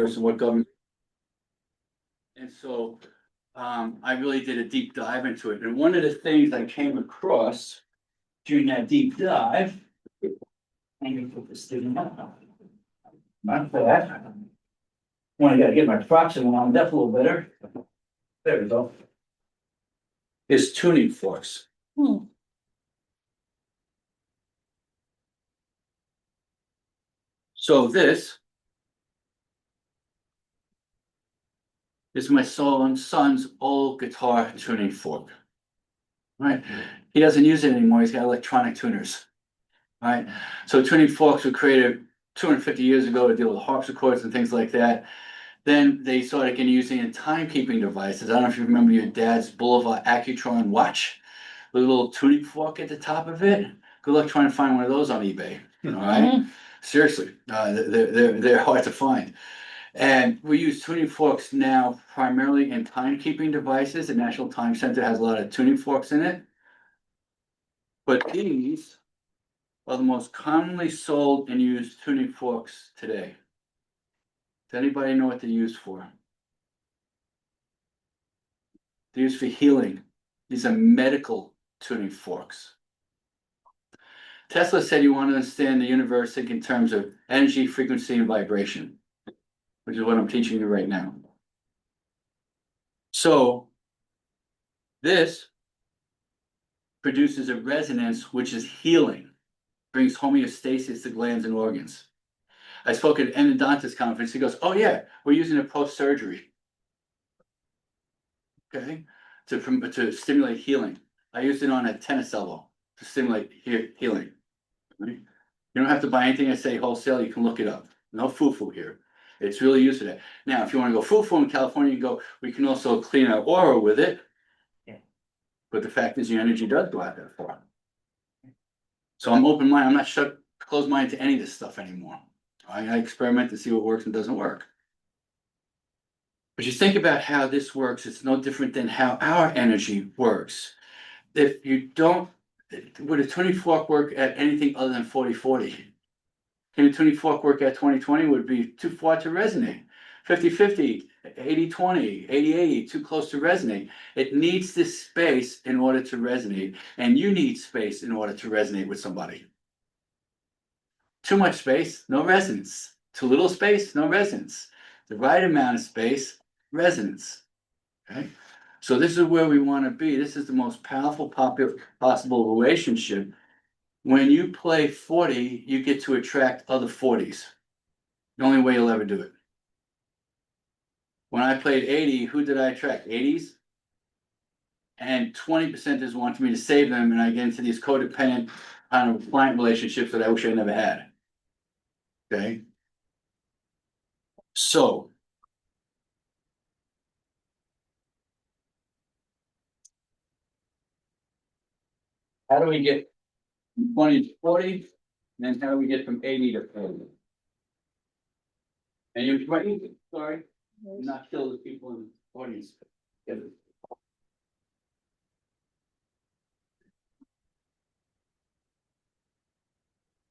universe and what government. And so, I really did a deep dive into it, and one of the things I came across during that deep dive. I'm gonna put this thing up. Not bad. Well, I gotta get my proximate on that a little better. There we go. Is tuning forks. So this is my son's old guitar tuning fork. Right, he doesn't use it anymore, he's got electronic tuners. Right, so tuning forks were created 250 years ago to deal with harpsichords and things like that. Then they started getting using in timekeeping devices. I don't know if you remember your dad's Boulevard Accutron watch, with a little tuning fork at the top of it. Good luck trying to find one of those on eBay. All right, seriously, they're hard to find. And we use tuning forks now primarily in timekeeping devices. The National Time Center has a lot of tuning forks in it. But these are the most commonly sold and used tuning forks today. Does anybody know what they're used for? They're used for healing. These are medical tuning forks. Tesla said you want to understand the universe in terms of energy, frequency, and vibration, which is what I'm teaching you right now. So this produces a resonance which is healing, brings homeostasis to glands and organs. I spoke at an endodontist conference. He goes, "Oh yeah, we're using it post-surgery, okay, to stimulate healing. I used it on a tennis elbow to stimulate healing." Right? You don't have to buy anything I say wholesale. You can look it up. No foo-foo here. It's really used for that. Now, if you want to go foo-foo in California, you go. We can also clean our aura with it. Yeah. But the fact is, your energy does go out there far. So I'm open-minded. I'm not closed-minded to any of this stuff anymore. I experiment to see what works and doesn't work. But you think about how this works, it's no different than how our energy works. If you don't, would a tuning fork work at anything other than 40-40? Can a tuning fork work at 20-20? Would be too far to resonate. 50-50, 80-20, 80-80, too close to resonate. It needs this space in order to resonate, and you need space in order to resonate with somebody. Too much space, no resonance. Too little space, no resonance. The right amount of space, resonance. Okay, so this is where we want to be. This is the most powerful possible relationship. When you play 40, you get to attract other 40s. The only way you'll ever do it. When I played 80, who did I attract? 80s? And 20%ers wanted me to save them, and I get into these codependent kind of client relationships that I wish I never had. Okay. So how do we get from 20 to 40? And then how do we get from 80 to 40? And you might, sorry, not kill the people in the audience. Yeah.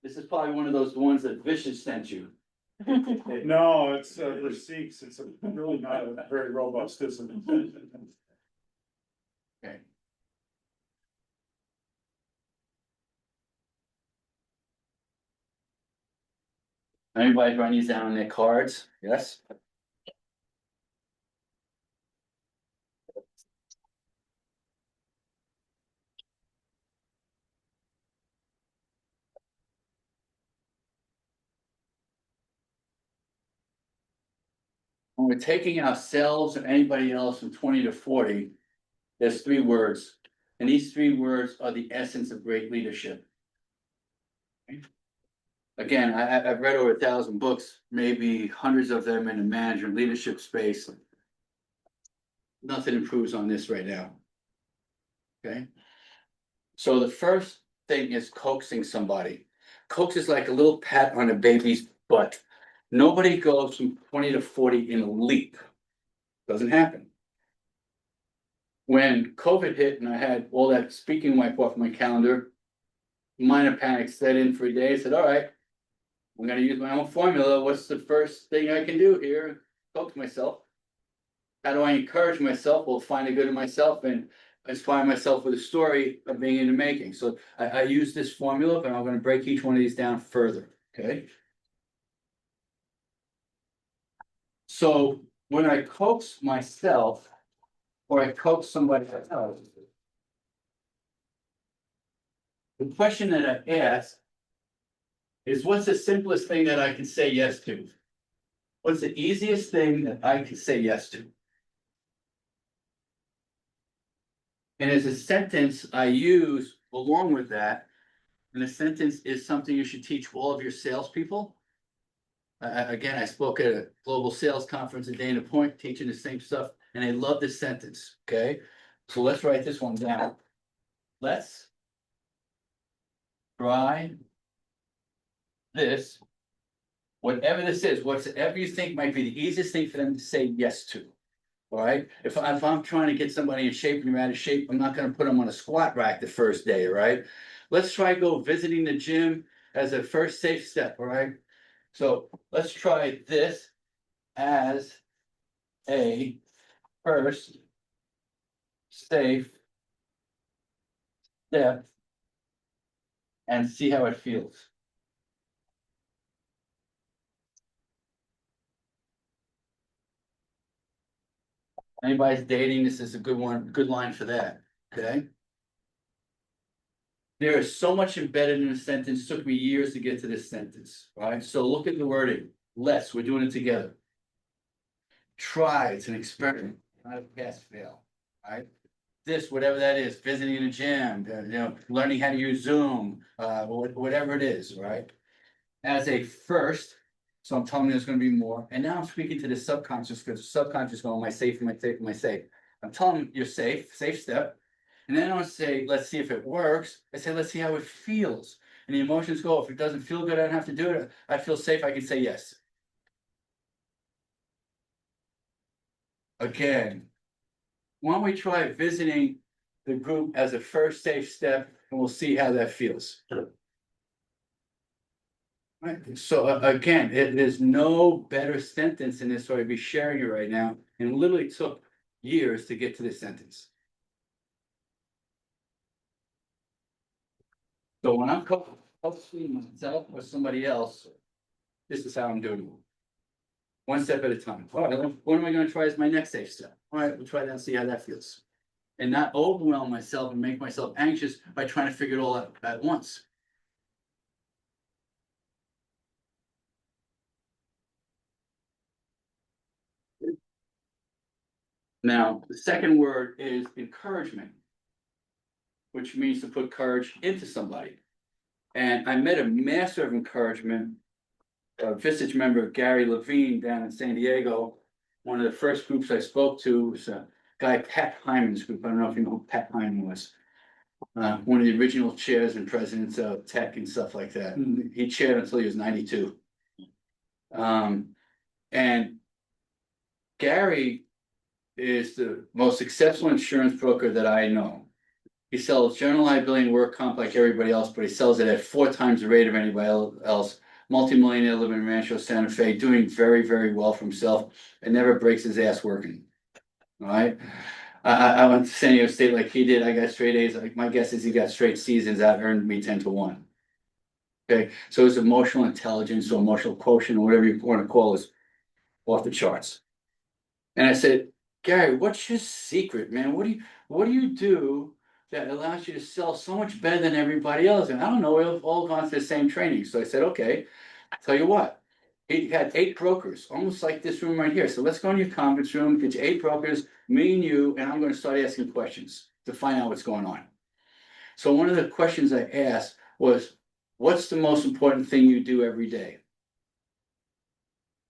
This is probably one of those ones that Vicious sent you. No, it's for Sikhs. It's really not a very robust system. Okay. Anybody writing these down on their cards? Yes. When we're taking ourselves or anybody else from 20 to 40, there's 3 words. And these 3 words are the essence of great leadership. Again, I've read over 1,000 books, maybe hundreds of them in the management leadership space. Nothing improves on this right now. Okay. So the first thing is coaxing somebody. Coax is like a little pat on a baby's butt. Nobody goes from 20 to 40 in a leap. Doesn't happen. When COVID hit and I had all that speaking wiped off my calendar, minor panic set in for a day. I said, all right, I'm gonna use my own formula. What's the first thing I can do here? Talk to myself. How do I encourage myself? Well, find the good in myself and inspire myself with a story of being in the making. So I use this formula, but I'm gonna break each one of these down further, okay? So when I coax myself, or I coax somebody else, the question that I ask is, what's the simplest thing that I can say yes to? What's the easiest thing that I can say yes to? And as a sentence I use along with that, and the sentence is something you should teach all of your salespeople. Again, I spoke at a global sales conference at Dana Point, teaching the same stuff, and they love this sentence, okay? So let's write this one down. Let's try this, whatever this is, whatever you think might be the easiest thing for them to say yes to. All right, if I'm trying to get somebody in shape and you're out of shape, I'm not gonna put them on a squat rack the first day, all right? Let's try go visiting the gym as a first safe step, all right? So let's try this as a first safe step and see how it feels. Anybody's dating, this is a good one, good line for that, okay? There is so much embedded in a sentence, took me years to get to this sentence, all right? So look at the wording, let's, we're doing it together. Try, it's an experiment, not a pass fail, all right? This, whatever that is, visiting a gym, learning how to use Zoom, whatever it is, right? As a first, so I'm telling you there's gonna be more, and now I'm speaking to the subconscious, because the subconscious going, am I safe, am I safe, am I safe? I'm telling them you're safe, safe step. And then I don't say, let's see if it works, I say, let's see how it feels. And the emotions go, if it doesn't feel good, I don't have to do it, I feel safe, I can say yes. Again, why don't we try visiting the group as a first safe step, and we'll see how that feels. Right, so again, there's no better sentence in this, so I'd be sharing it right now, and it literally took years to get to this sentence. So when I'm coaching myself or somebody else, this is how I'm doing it. One step at a time. All right, what am I gonna try as my next safe step? All right, we'll try that and see how that feels. And not overwhelm myself and make myself anxious by trying to figure it all out at once. Now, the second word is encouragement, which means to put courage into somebody. And I met a master of encouragement, a Vistage member, Gary Levine, down in San Diego. One of the first groups I spoke to was a guy, Pat Hyman's group. I don't know if you know who Pat Hyman was. One of the original chairs and presidents of tech and stuff like that. He chaired until he was 92. And Gary is the most successful insurance broker that I know. He sells general liability and work comp like everybody else, but he sells it at 4 times the rate of anybody else. Multi-millionaire living in Rancho Santa Fe, doing very, very well for himself, and never breaks his ass working. All right. I went to San Diego State like he did. I got straight A's. Like my guess is he got straight C's, and that earned me 10-1. Okay, so his emotional intelligence or emotional quotient or whatever you want to call it, off the charts. And I said, Gary, what's your secret, man? What do you do that allows you to sell so much better than everybody else? And I don't know, we've all gone to the same training. So I said, okay, I'll tell you what. He had 8 brokers, almost like this room right here. So let's go in your conference room, get you 8 brokers, me and you, and I'm going to start asking questions to find out what's going on. So one of the questions I asked was, what's the most important thing you do every day?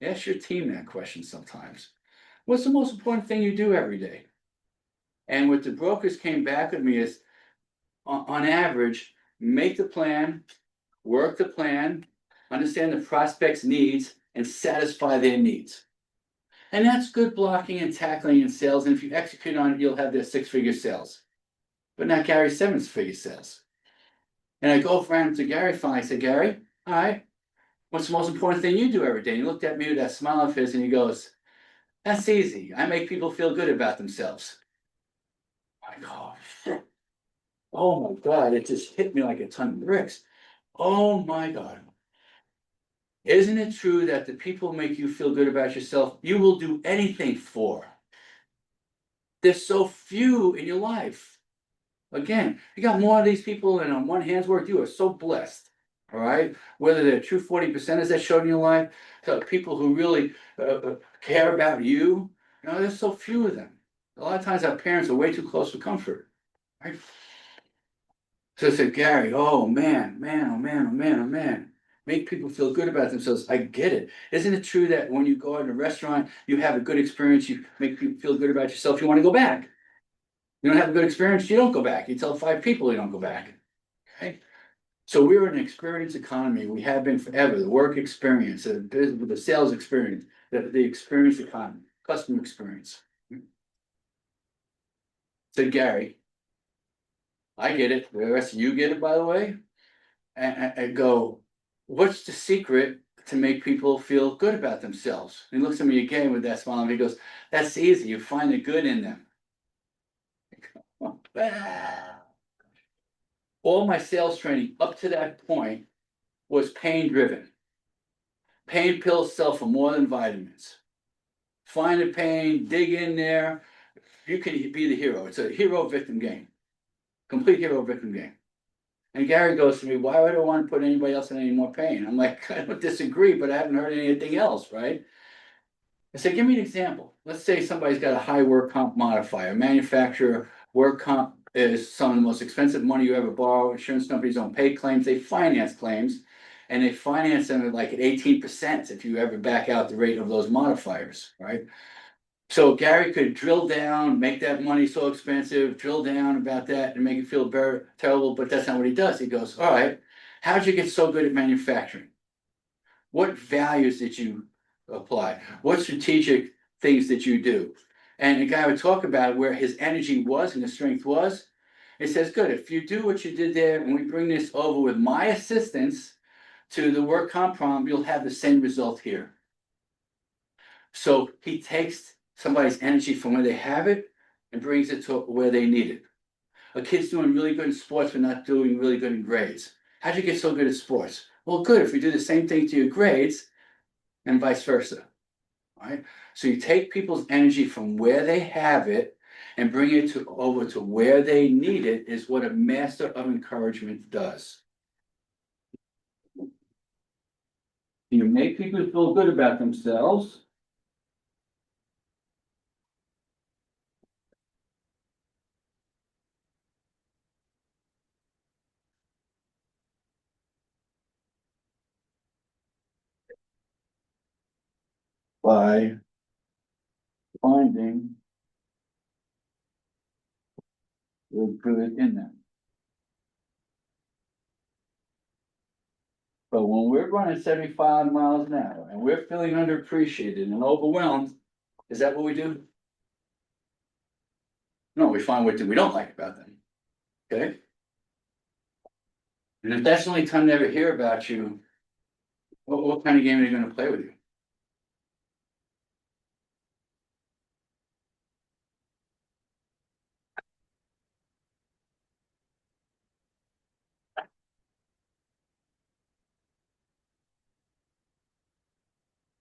Ask your team that question sometimes. What's the most important thing you do every day? And what the brokers came back with me is, on average, make the plan, work the plan, understand the prospect's needs, and satisfy their needs. And that's good blocking and tackling in sales. And if you execute on it, you'll have their 6-figure sales, but not Gary's 7-figure sales. And I go around to Gary finally. I said, Gary, all right, what's the most important thing you do every day? And he looked at me with that smile of his and he goes, that's easy. I make people feel good about themselves. I go, shit. Oh my God, it just hit me like a ton of bricks. Oh my God. Isn't it true that the people who make you feel good about yourself, you will do anything for? There's so few in your life. Again, you got more of these people than on one hand's work. You are so blessed. All right. Whether they're true 40%ers that showed in your life, to people who really care about you, there's so few of them. A lot of times our parents are way too close for comfort. Right. So I said, Gary, oh man, man, oh man, oh man, oh man. Make people feel good about themselves. I get it. Isn't it true that when you go out in a restaurant, you have a good experience, you make people feel good about yourself, you want to go back? You don't have a good experience, you don't go back. You tell 5 people you don't go back. Okay. So we're in an experience economy. We have been forever. The work experience, the sales experience, the experience economy, customer experience. So Gary, I get it. The rest of you get it, by the way. And go, what's the secret to make people feel good about themselves? And he looks at me again with that smile and he goes, that's easy. You find the good in them. All my sales training up to that point was pain driven. Pain pills sell for more than vitamins. Find the pain, dig in there. You can be the hero. It's a hero victim game. Complete hero victim game. And Gary goes to me, why would I want to put anybody else in any more pain? I'm like, I don't disagree, but I haven't heard anything else, right? I said, give me an example. Let's say somebody's got a high work comp modifier. Manufacturer work comp is some of the most expensive money you ever borrow. Insurance companies don't pay claims, they finance claims. And they finance them at like at 18% if you ever back out the rate of those modifiers, right? So Gary could drill down, make that money so expensive, drill down about that and make it feel very terrible, but that's not what he does. He goes, all right, how'd you get so good at manufacturing? What values did you apply? What strategic things did you do? And the guy would talk about where his energy was and his strength was. It says, good, if you do what you did there and we bring this over with my assistance to the work comp problem, you'll have the same result here. So he takes somebody's energy from where they have it and brings it to where they need it. A kid's doing really good in sports but not doing really good in grades. How'd you get so good at sports? Well, good, if we do the same thing to your grades and vice versa, right? So you take people's energy from where they have it and bring it over to where they need it is what a master of encouragement does. You make people feel good about themselves. By finding the good in them. But when we're running 75 miles an hour and we're feeling underappreciated and overwhelmed, is that what we do? No, we find what we don't like about them. Okay? And if that's the only time they ever hear about you, what kind of game are they going to play with you?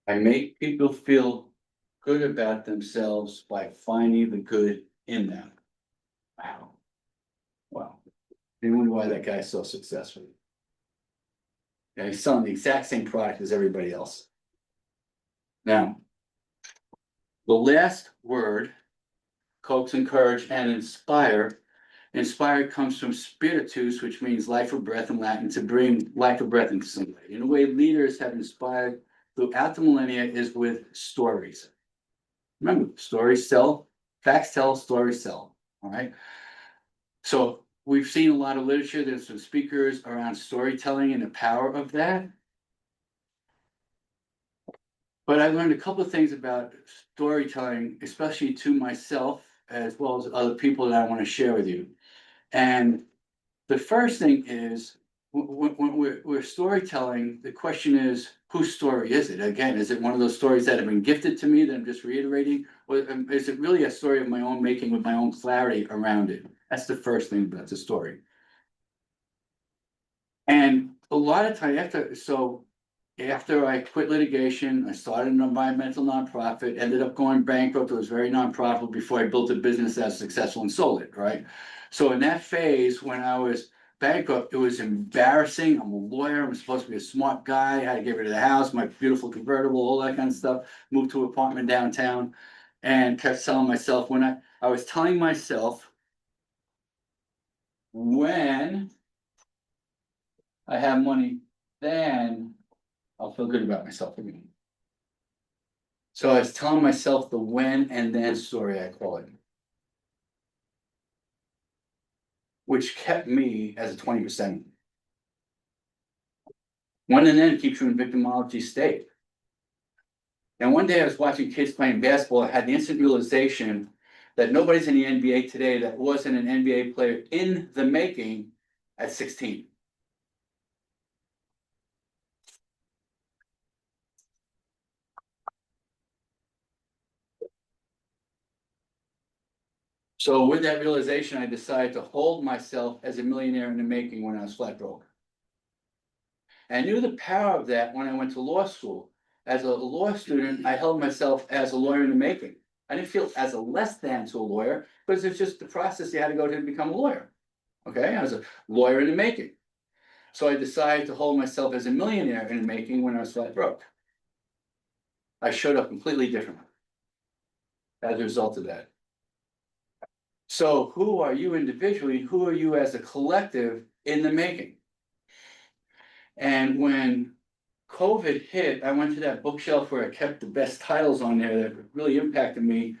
I make people feel good about themselves by finding the good in them. Wow. Wow. You wonder why that guy's so successful. Yeah, he's selling the exact same product as everybody else. Now, the last word, coax, encourage, and inspire. Inspire comes from spiritus, which means life or breath in Latin, to bring life or breath into somebody. In a way, leaders have inspired throughout the millennia is with stories. Remember, stories sell, facts tell, stories sell. All right. So we've seen a lot of literature. There's some speakers around storytelling and the power of that. But I learned a couple of things about storytelling, especially to myself, as well as other people that I want to share with you. And the first thing is when we're storytelling, the question is, whose story is it? Again, is it one of those stories that have been gifted to me that I'm just reiterating? Or is it really a story of my own making with my own clarity around it? That's the first thing about the story. And a lot of time after I quit litigation, I started an environmental nonprofit, ended up going bankrupt. It was very nonprofitable before I built a business that was successful and sold it, right? So in that phase, when I was bankrupt, it was embarrassing. I'm a lawyer. I'm supposed to be a smart guy. I had to get rid of the house, my beautiful convertible, all that kind of stuff. Moved to an apartment downtown and kept telling myself I was telling myself when I have money, then I'll feel good about myself again. So I was telling myself the when and then story, I call it. Which kept me as a 20%. When and then keeps you in victimology state. And one day I was watching kids playing basketball. I had the instant realization that nobody's in the NBA today that wasn't an NBA player in the making at 16. So with that realization, I decided to hold myself as a millionaire in the making when I was flat broke. And I knew the power of that when I went to law school. As a law student, I held myself as a lawyer in the making. I didn't feel as a less than to a lawyer because it's just the process you had to go to become a lawyer. Okay, I was a lawyer in the making. So I decided to hold myself as a millionaire in the making when I was flat broke. I showed up completely different as a result of that. So who are you individually? Who are you as a collective in the making? And when COVID hit, I went to that bookshelf where I kept the best titles on there that really impacted me.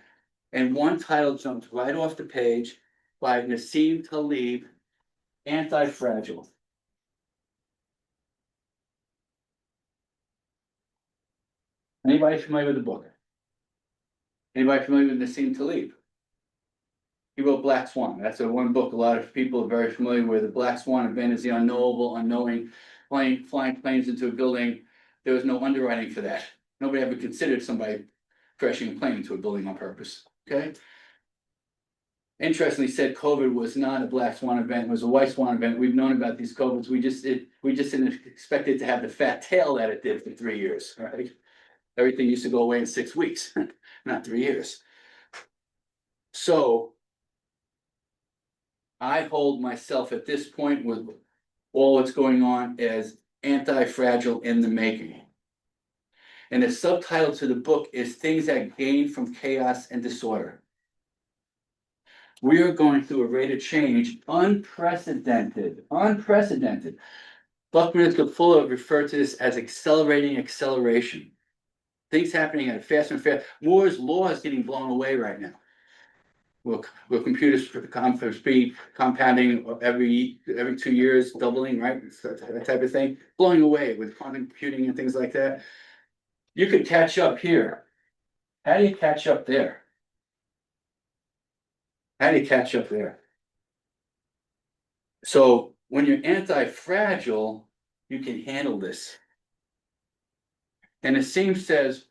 And one title jumped right off the page by Nassim Taleb, Anti-Fragile. Anybody familiar with the book? Anybody familiar with Nassim Taleb? He wrote Black Swan. That's a one book a lot of people are very familiar with. The Black Swan event is the unknowable, unknowing, flying planes into a building. There was no underwriting for that. Nobody ever considered somebody crashing a plane into a building on purpose. Okay. Interestingly said COVID was not a black swan event, it was a white swan event. We've known about these COVIDs. We just didn't expect it to have the fat tail that it did for 3 years, right? Everything used to go away in 6 weeks, not 3 years. So I hold myself at this point with all what's going on as anti-fragile in the making. And the subtitle to the book is Things That Gain from Chaos and Disorder. We are going through a rate of change unprecedented. Buckminster Fuller referred to this as accelerating acceleration. Things happening at a faster and faster. Moore's law is getting blown away right now. Will computers for speed compounding every 2 years, doubling, right? That type of thing, blowing away with quantum computing and things like that. You could catch up here. How do you catch up there? How do you catch up there? So when you're anti-fragile, you can handle this. And Nassim says,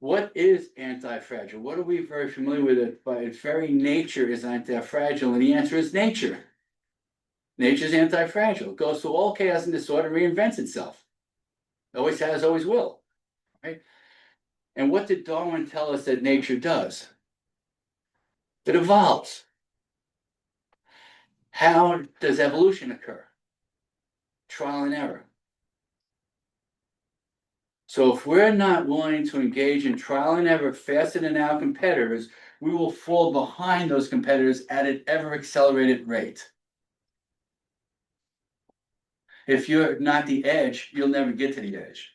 what is anti-fragile? What are we very familiar with it? By its very nature is anti-fragile, and the answer is nature. Nature's anti-fragile. It goes through all chaos and disorder, reinvents itself. Always has, always will. Right? And what did Darwin tell us that nature does? It evolves. How does evolution occur? Trial and error. So if we're not willing to engage in trial and error faster than our competitors, we will fall behind those competitors at an ever accelerated rate. If you're not the edge, you'll never get to the edge.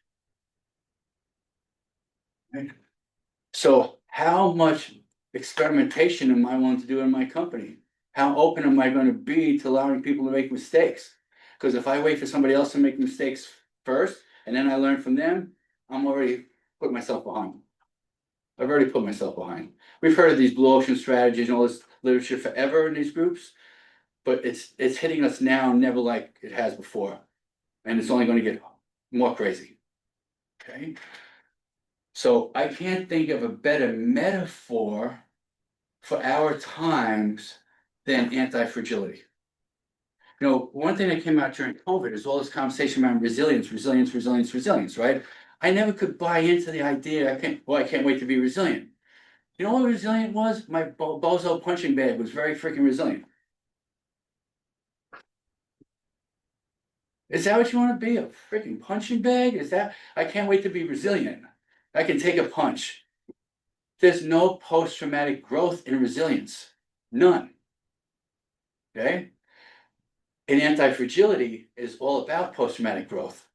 So how much experimentation am I willing to do in my company? How open am I going to be to allowing people to make mistakes? Because if I wait for somebody else to make mistakes first, and then I learn from them, I'm already put myself behind. I've already put myself behind. We've heard of these blue ocean strategies and all this literature forever in these groups, but it's hitting us now, never like it has before. And it's only going to get more crazy. Okay? So I can't think of a better metaphor for our times than anti-fragility. You know, one thing that came out during COVID is all this conversation around resilience, right? I never could buy into the idea, I can't wait to be resilient. You know what resilient was? My bozo punching bag was very freaking resilient. Is that what you wanna be, a freaking punching bag? Is that, I can't wait to be resilient. I can take a punch. There's no post-traumatic growth in resilience, none. Okay? And anti-fragility is all about post-traumatic growth.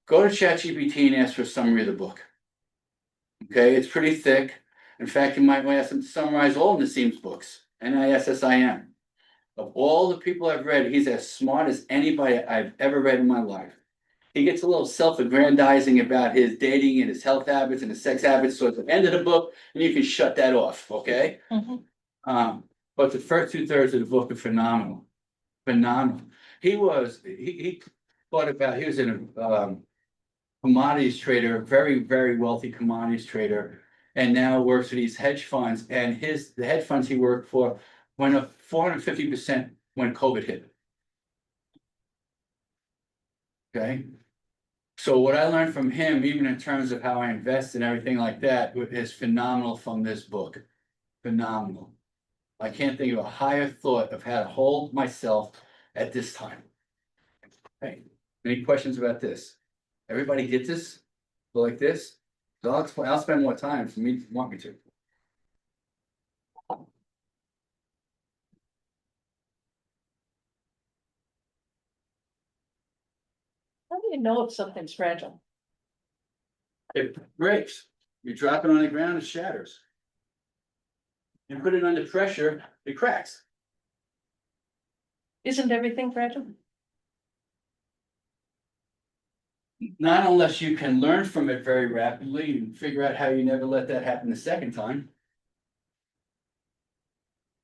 Go to ChatGPT and ask for a summary of the book. Okay, it's pretty thick. In fact, you might want to ask him to summarize all of Nassim's books, NISSIM. Of all the people I've read, he's as smart as anybody I've ever read in my life. He gets a little self-aggrandizing about his dating and his health habits and his sex habits, so at the end of the book, and you can shut that off, okay? But the first 2/3 of the book are phenomenal, phenomenal. He was in a commodities trader, very wealthy commodities trader, and now works for these hedge funds. And the hedge funds he worked for went up 450% when COVID hit. Okay. So what I learned from him, even in terms of how I invest and everything like that, is phenomenal from this book. Phenomenal. I can't think of a higher thought of how to hold myself at this time. Hey, any questions about this? Everybody get this? Go like this? So I'll spend more time if you want me to. How do you know if something's fragile? It breaks. You drop it on the ground, it shatters. You put it under pressure, it cracks. Isn't everything fragile? Not unless you can learn from it very rapidly and figure out how you never let that happen the second time.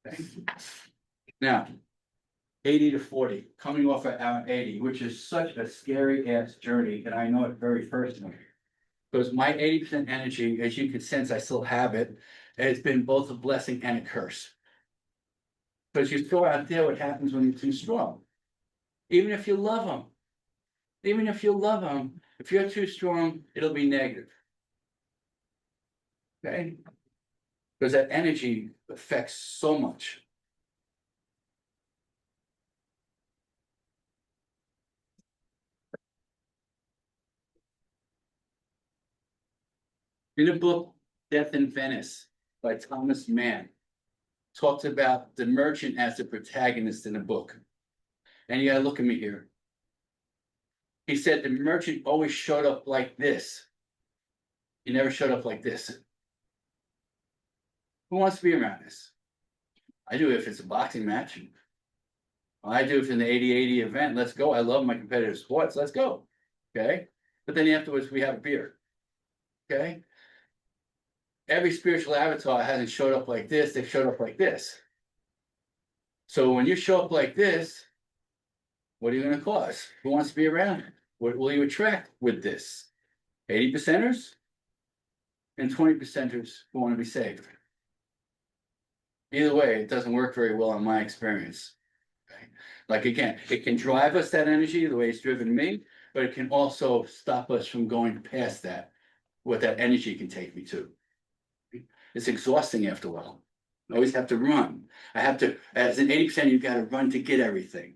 Okay. Now, 80 to 40, coming off of our 80, which is such a scary ass journey, and I know it very personally. Because my 80% energy, as you can sense, I still have it. It's been both a blessing and a curse. Because you throw out there what happens when you're too strong. Even if you love them, if you're too strong, it'll be negative. Okay? Because that energy affects so much. In the book, Death in Venice by Thomas Mann, talks about the merchant as the protagonist in the book. And you gotta look at me here. He said the merchant always showed up like this. He never showed up like this. Who wants to be around this? I do if it's a boxing match. I do if it's an 80-80 event. Let's go. I love my competitive sports. Let's go. Okay. But then afterwards, we have a beer. Okay. Every spiritual avatar hasn't showed up like this. They've showed up like this. So when you show up like this, what are you going to cause? Who wants to be around? What will you attract with this? 80%ers and 20%ers who want to be saved. Either way, it doesn't work very well in my experience. Okay? Like again, it can drive us that energy the way it's driven me, but it can also stop us from going past that, what that energy can take me to. It's exhausting after a while. I always have to run. I have to, as an 80%, you've got to run to get everything.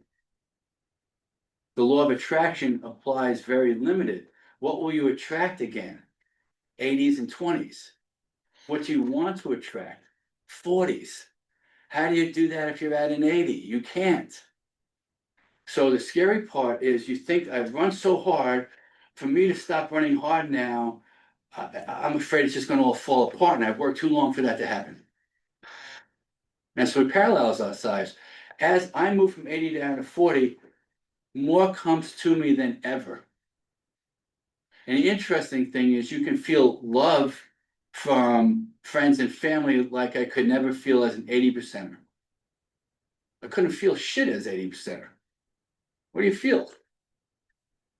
The law of attraction applies very limited. What will you attract again? 80s and 20s. What do you want to attract? 40s. How do you do that if you're at an 80? You can't. So the scary part is you think I've run so hard, for me to stop running hard now, I'm afraid it's just going to all fall apart, and I've worked too long for that to happen. And so it parallels our size. As I move from 80 down to 40, more comes to me than ever. And the interesting thing is you can feel love from friends and family like I could never feel as an 80%er. I couldn't feel shit as 80%er. What do you feel?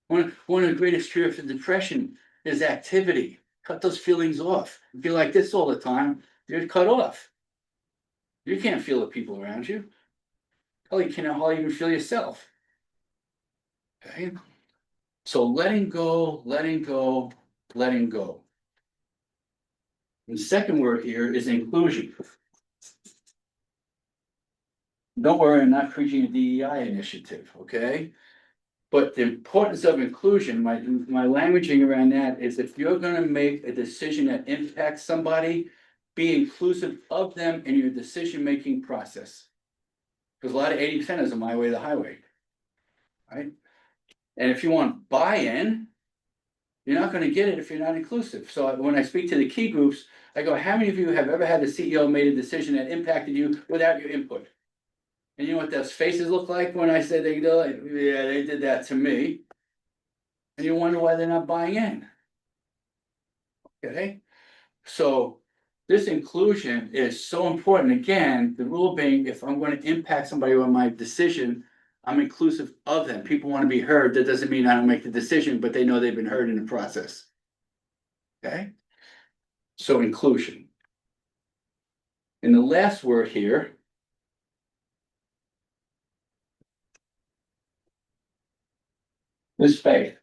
One of the greatest cures for depression is activity. Cut those feelings off. If you're like this all the time, you're cut off. You can't feel the people around you. Hell, you can't hardly even feel yourself. Okay? So letting go, letting go, letting go. The second word here is inclusion. Don't worry, I'm not preaching a DEI initiative, okay? But the importance of inclusion, my languaging around that is if you're gonna make a decision that impacts somebody, be inclusive of them in your decision-making process. Because a lot of 80% is my way, the highway. Right? And if you want buy-in, you're not gonna get it if you're not inclusive. So when I speak to the key groups, I go, how many of you have ever had the CEO made a decision that impacted you without your input? And you know what those faces look like when I said they go, like, yeah, they did that to me. And you wonder why they're not buying in. Okay, so this inclusion is so important. Again, the rule being, if I'm going to impact somebody on my decision, I'm inclusive of them. People want to be heard. That doesn't mean I don't make the decision, but they know they've been heard in the process. Okay, so inclusion. And the last word here is faith.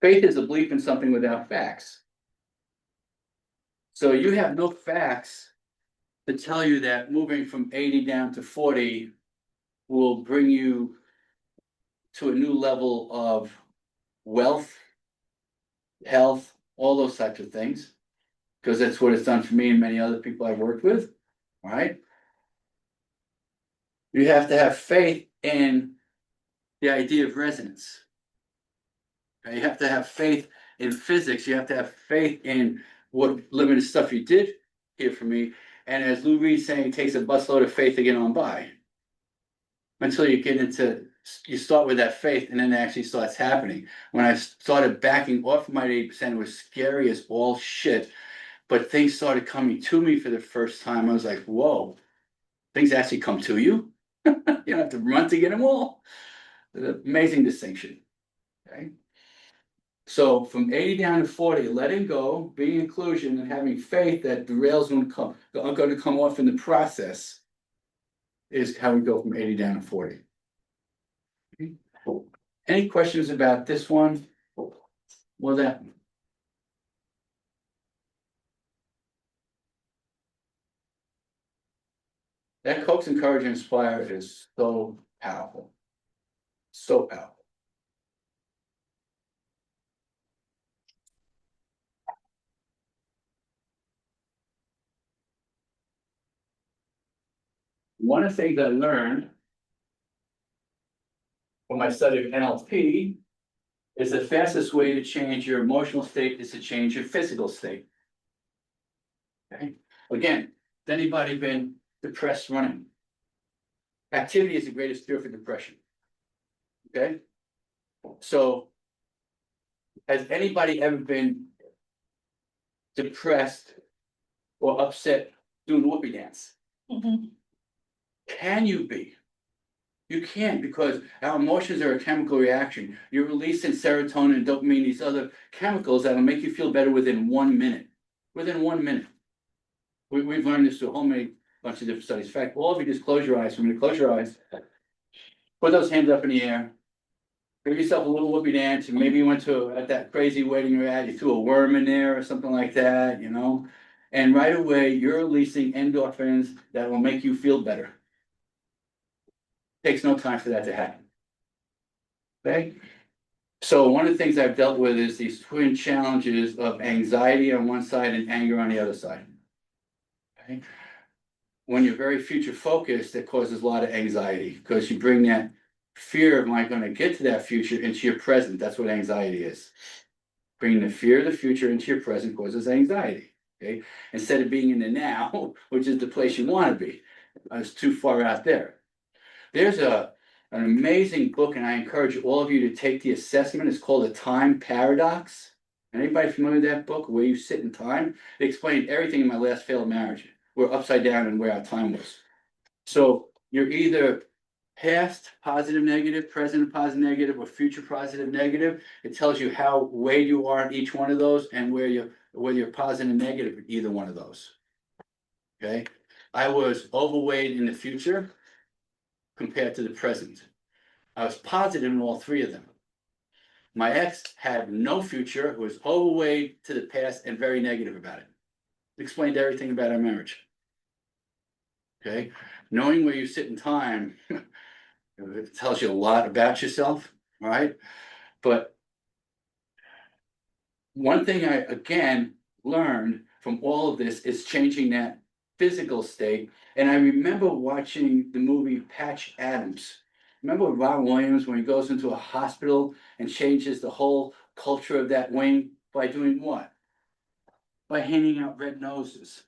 Faith is a belief in something without facts. So you have no facts to tell you that moving from 80 down to 40 will bring you to a new level of wealth, health, all those types of things. Because that's what it's done for me and many other people I've worked with. All right. You have to have faith in the idea of resonance. Okay? You have to have faith in physics. You have to have faith in what limited stuff you did here for me. And as Lou Reed's saying, it takes a busload of faith to get on by. Until you get into, you start with that faith and then it actually starts happening. When I started backing off my 80%, it was scary as all shit. But things started coming to me for the first time. I was like, whoa, things actually come to you. You don't have to run to get them all. Amazing distinction. Okay. So from 80 down to 40, letting go, being inclusion, and having faith that the rails are going to come off in the process is how we go from 80 down to 40. Okay. Any questions about this one? Well, that coax, encourage, and inspire is so powerful. So powerful. One of the things I learned from my study of NLP is the fastest way to change your emotional state is to change your physical state. Okay, again, has anybody been depressed running? Activity is the greatest cure for depression. Okay, so has anybody ever been depressed or upset doing the whoopee dance? Mhm. Can you be? You can't, because our emotions are a chemical reaction. You're releasing serotonin and dopamine, these other chemicals that'll make you feel better within 1 minute. Within 1 minute. We've learned this through a whole bunch of different studies. In fact, all of you just close your eyes. When you close your eyes, put those hands up in the air. Give yourself a little whoopee dance, and maybe you went to at that crazy wedding you're at, you threw a worm in there or something like that, you know. And right away, you're releasing endorphins that will make you feel better. Takes no time for that to happen. Okay. So one of the things I've dealt with is these twin challenges of anxiety on one side and anger on the other side. Okay. When you're very future focused, it causes a lot of anxiety because you bring that fear of, am I going to get to that future into your present? That's what anxiety is. Bringing the fear of the future into your present causes anxiety. Okay, instead of being in the now, which is the place you want to be. It's too far out there. There's an amazing book, and I encourage all of you to take the assessment. It's called The Time Paradox. Anybody familiar with that book, Where You Sit in Time? It explained everything in my last failed marriage. We're upside down and where our time was. So you're either past positive, negative, present positive, negative, or future positive, negative. It tells you how weighed you are in each one of those and whether you're positive and negative in either one of those. Okay, I was overweight in the future compared to the present. I was positive in all three of them. My ex had no future, was overweight to the past and very negative about it. Explained everything about our marriage. Okay, knowing where you sit in time, it tells you a lot about yourself, right? But one thing I again learned from all of this is changing that physical state. And I remember watching the movie Patch Adams. Remember Ron Williams when he goes into a hospital and changes the whole culture of that wing by doing what? By handing out red noses.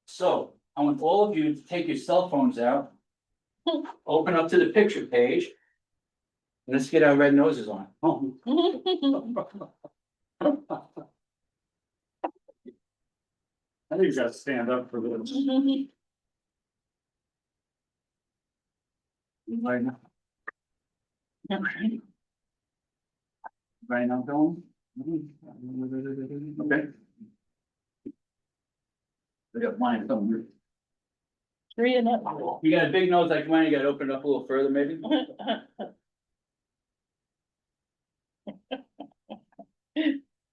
So I want all of you to take your cell phones out, open up to the picture page. And let's get our red noses on. I think you gotta stand up for this. Right now. Right now, going. Okay. I got mine somewhere. Three and up. You got a big nose like mine, you gotta open it up a little further, maybe?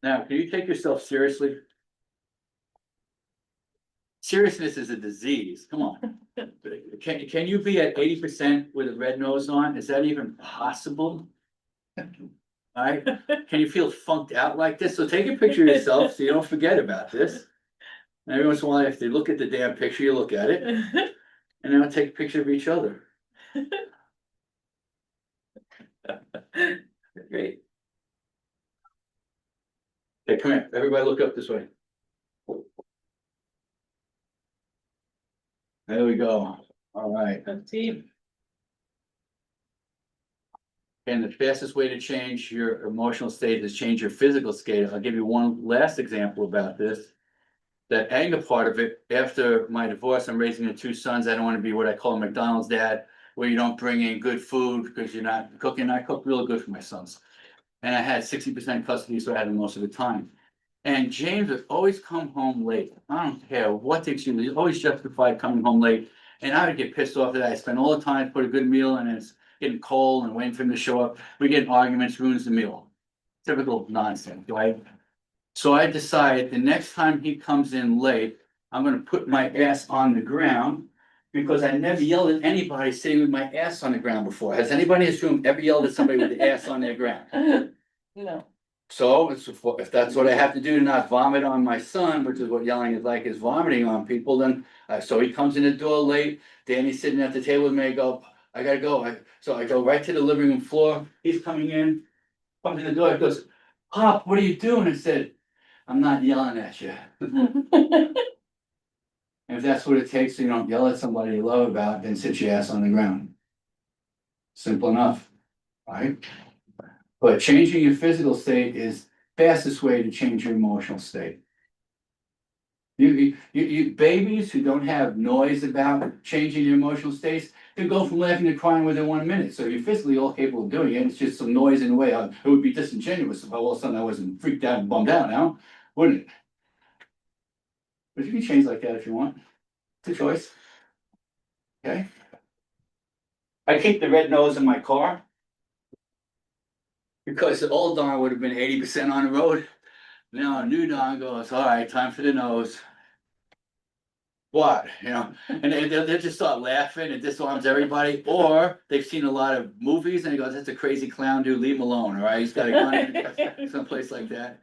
Now, can you take yourself seriously? Seriousness is a disease, come on. Can you be at 80% with a red nose on? Is that even possible? Alright, can you feel funked out like this? So take a picture of yourself so you don't forget about this. And every once in a while, if they look at the damn picture, you look at it, and then I'll take a picture of each other. Great. Okay, come here, everybody look up this way. There we go, all right. Team. And the fastest way to change your emotional state is change your physical state. I'll give you one last example about this. That anger part of it, after my divorce, I'm raising the two sons. I don't want to be what I call a McDonald's dad, where you don't bring in good food because you're not cooking. I cook real good for my sons. And I had 60% custody, so I had them most of the time. And James would always come home late. I don't care what the excuse, he's always justified coming home late. And I would get pissed off that I spend all the time to put a good meal and it's getting cold and waiting for him to show up. We get in arguments, ruins the meal. Typical nonsense, right? So I decided the next time he comes in late, I'm gonna put my ass on the ground. Because I never yelled at anybody sitting with my ass on the ground before. Has anybody in this room ever yelled at somebody with the ass on their ground? No. So if that's what I have to do to not vomit on my son, which is what yelling is like, is vomiting on people, then, so he comes in the door late, Danny's sitting at the table with me, I go, I gotta go. So I go right to the living room floor, he's coming in, comes in the door, he goes, Pop, what are you doing? I said, I'm not yelling at you. And if that's what it takes, so you don't yell at somebody you love about, then sit your ass on the ground. Simple enough, right? But changing your physical state is fastest way to change your emotional state. You babies who don't have noise about changing your emotional states can go from laughing to crying within 1 minute. So you're physically all capable of doing it. It's just some noise in the way. It would be disingenuous if all of a sudden I wasn't freaked out and bummed out now, wouldn't it? But you can change like that if you want. It's a choice. Okay. I keep the red nose in my car. Because the old Don would have been 80% on the road. Now a new Don goes, all right, time for the nose. What, you know, and they'll just start laughing and disarms everybody, or they've seen a lot of movies and he goes, that's a crazy clown dude, leave him alone, all right, he's got a gun, someplace like that.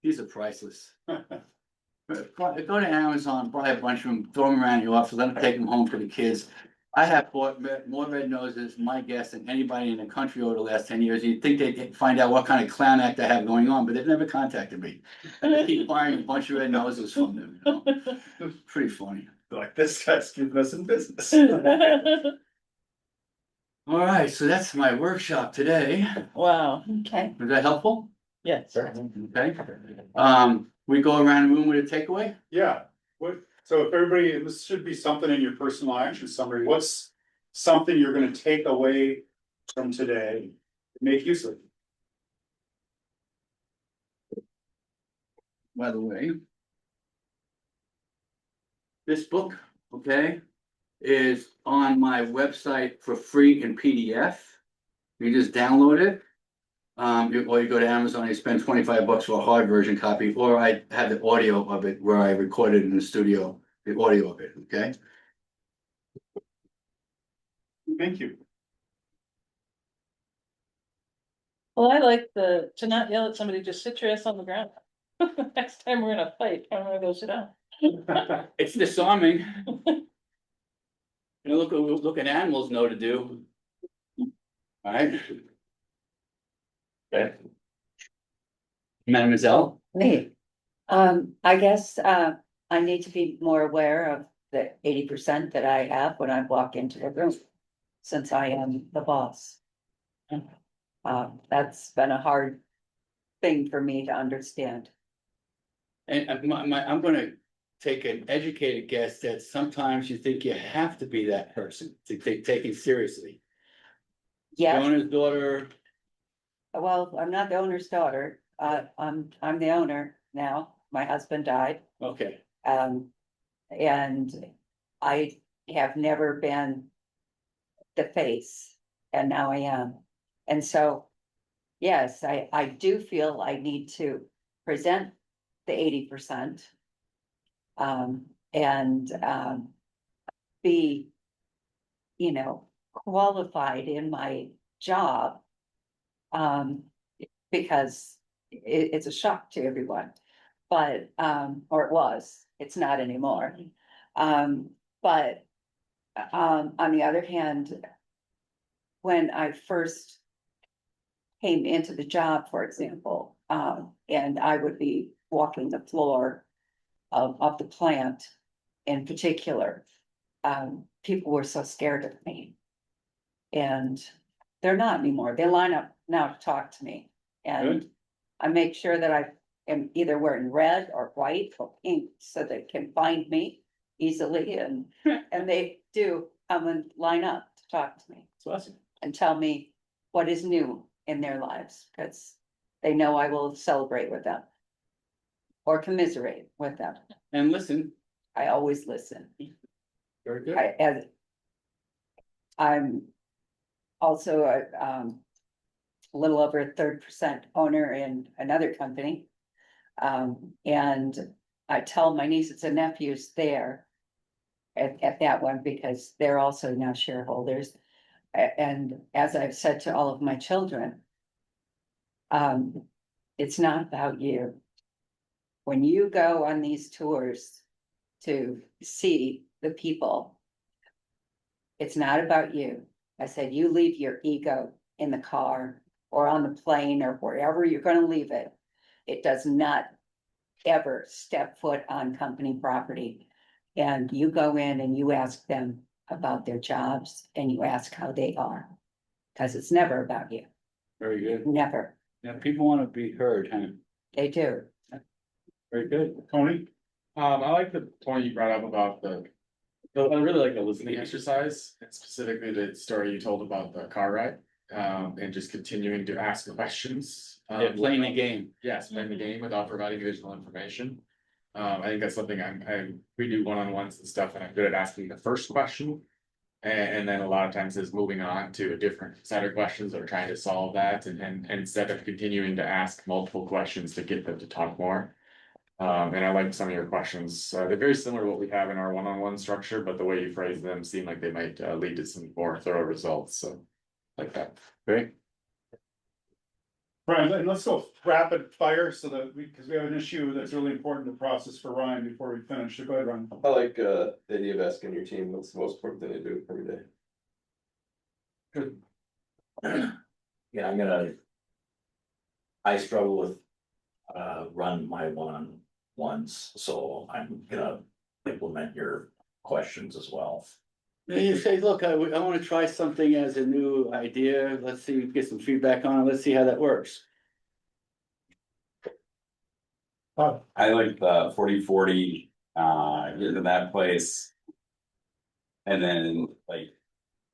These are priceless. Go to Amazon, buy a bunch of them, throw them around your office, let them take them home for the kids. I have bought more red noses, my guess, than anybody in the country over the last 10 years. You'd think they'd find out what kind of clown act I have going on, but they've never contacted me. I keep buying a bunch of red noses from them, you know? It's pretty funny. Like, this guy's keeping us in business. All right, so that's my workshop today. Wow, okay, Was that helpful? yes. Okay. We go around the room with a takeaway? Yeah, so if everybody, and this should be something in your personal action summary, what's something you're gonna take away from today, make use of it. By the way. This book, okay, is on my website for free in PDF. You just download it. Or you go to Amazon, you spend $25 for a hard version copy, or I have the audio of it where I recorded in the studio, the audio of it, okay? Thank you. Well, I like to not yell at somebody, just sit your ass on the ground. Next time we're in a fight, I'm gonna go sit down. It's disarming. Look at animals know to do. Alright. Okay. Mademoiselle, Me. I guess, I need to be more aware of the 80% that I have when I walk into a room, since I am the boss. That's been a hard thing for me to understand. and I'm gonna take an educated guess that sometimes you think you have to be that person to take taken seriously. Yes, Jonah's daughter, well, I'm not the owner's daughter, I'm the owner now, my husband died. okay, And I have never been the face, and now I am. And so, yes, I do feel I need to present the 80%. And be, qualified in my job. Because it's a shock to everyone. But, or it was, it's not anymore. But, on the other hand, when I first came into the job, for example, and I would be walking the floor of the plant in particular, people were so scared of me. And they're not anymore. They line up now to talk to me. And Good. I make sure that I am either wearing red or white or pink so they can find me easily, and they do come and line up to talk to me it's awesome. and tell me what is new in their lives, because they know I will celebrate with them or commiserate with them. And listen, I always listen. very good. I'm also a little over a 30% owner in another company. And I tell my nieces and nephews there at that one, because they're also now shareholders. And as I've said to all of my children, it's not about you. When you go on these tours to see the people, it's not about you. I said, you leave your ego in the car or on the plane or wherever you're gonna leave it. It does not ever step foot on company property. And you go in and you ask them about their jobs and you ask how they are. Cause it's never about you, Very good. never. Yeah, people want to be heard, huh? They do. Very good. Tony? I like the point you brought up about I really like the listening exercise, and specifically the story you told about the car ride. And just continuing to ask questions. Yeah, playing the game. Yes, playing the game without providing additional information. I think that's something we do one-on-ones and stuff, and I'm good at asking the first question. And then a lot of times is moving on to a different set of questions or trying to solve that, and instead of continuing to ask multiple questions to get them to talk more. And I like some of your questions. They're very similar to what we have in our one-on-one structure, but the way you phrase them seem like they might lead to some more thorough results, so like that. Great. Brian, let's go rapid fire so that because we have an issue that's really important to process for Ryan before we finish. So go ahead, Ryan. I like the idea of asking your team what's the most important thing to do every day. Good. Yeah, I struggle with, run my one-on-ones, so I'm gonna implement your questions as well. Then you say, look, I want to try something as a new idea. Let's see, get some feedback on it. Let's see how that works. I like the 40-40, get to that place. And then like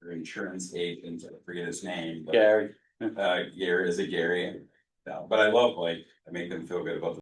Or insurance agent, I forget his name, but Gary. Gary, is it Gary? No, but I love like, I make them feel good about